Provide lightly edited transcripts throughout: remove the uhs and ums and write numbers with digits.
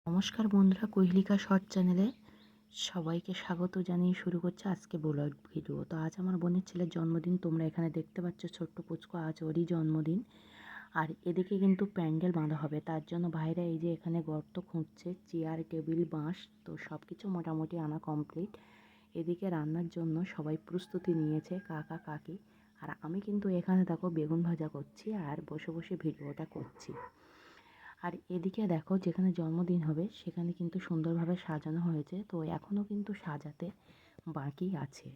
নমস্কার বন্ধুরা, কোহেলিকা শর্ট চ্যানেলে সবাইকে স্বাগত জানিয়ে শুরু করছে আজকে ব্লগ ভিডিও। তো আজ আমার বোনের ছেলের জন্মদিন। তোমরা এখানে দেখতে পাচ্ছ ছোট্ট পুচকু, আজ ওরই জন্মদিন। আর এদিকে কিন্তু প্যান্ডেল বাঁধা হবে, তার জন্য ভাইরা এই যে এখানে গর্ত খুঁড়ছে, চেয়ার টেবিল বাঁশ তো সব কিছু মোটামুটি আনা কমপ্লিট। এদিকে রান্নার জন্য সবাই প্রস্তুতি নিয়েছে, কাকা কাকি। আর আমি কিন্তু এখানে দেখো বেগুন ভাজা করছি আর বসে বসে ভিডিওটা করছি। আর এদিকে দেখো যেখানে জন্মদিন হবে সেখানে কিন্তু সুন্দরভাবে সাজানো হয়েছে, তো এখনও কিন্তু সাজাতে বাকি আছে।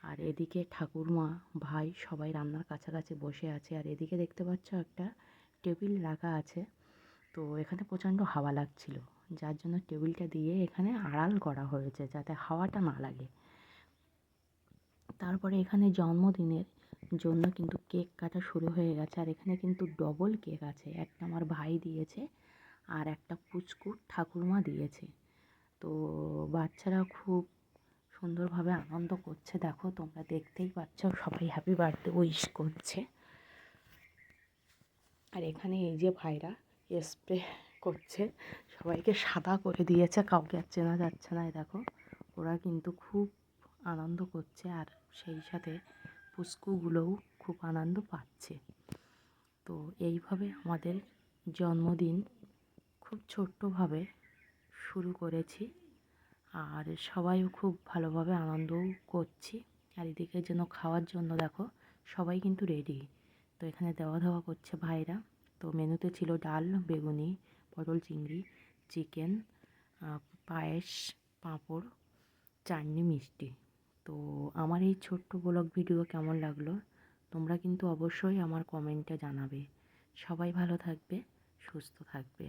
আর এদিকে ঠাকুরমা ভাই সবাই রান্নার কাছাকাছি বসে আছে। আর এদিকে দেখতে পাচ্ছ একটা টেবিল রাখা আছে, তো এখানে প্রচণ্ড হাওয়া লাগছিল, যার জন্য টেবিলটা দিয়ে এখানে আড়াল করা হয়েছে যাতে হাওয়াটা না লাগে। তারপরে এখানে জন্মদিনের জন্য কিন্তু কেক কাটা শুরু হয়ে গেছে। আর এখানে কিন্তু ডবল কেক আছে, একটা আমার ভাই দিয়েছে আর একটা পুচকু ঠাকুরমা দিয়েছে। তো বাচ্চারা খুব সুন্দরভাবে আনন্দ করছে, দেখো তোমরা দেখতেই পাচ্ছ, সবাই হ্যাপি বার্থডে উইশ করছে। আর এখানে এই যে ভাইরা স্প্রে করছে, সবাইকে সাদা করে দিয়েছে, কাউকে আর চেনা যাচ্ছে না। দেখো ওরা কিন্তু খুব আনন্দ করছে, আর সেই সাথে পুচকুগুলোও খুব আনন্দ পাচ্ছে। তো এইভাবে আমাদের জন্মদিন খুব ছোট্টভাবে শুরু করেছি, আর সবাইও খুব ভালোভাবে আনন্দও করছি। আর এদিকে যেন খাওয়ার জন্য দেখো সবাই কিন্তু রেডি। তো এখানে দেওয়া ধাওয়া করছে ভাইরা। তো মেনুতে ছিল ডাল, বেগুনি, পটল চিংড়ি, চিকেন, পায়েস, পাঁপড়, চাটনি, মিষ্টি। তো আমার এই ছোট্ট ব্লগ ভিডিও কেমন লাগলো তোমরা কিন্তু অবশ্যই আমার কমেন্টে জানাবে। সবাই ভালো থাকবে, সুস্থ থাকবে।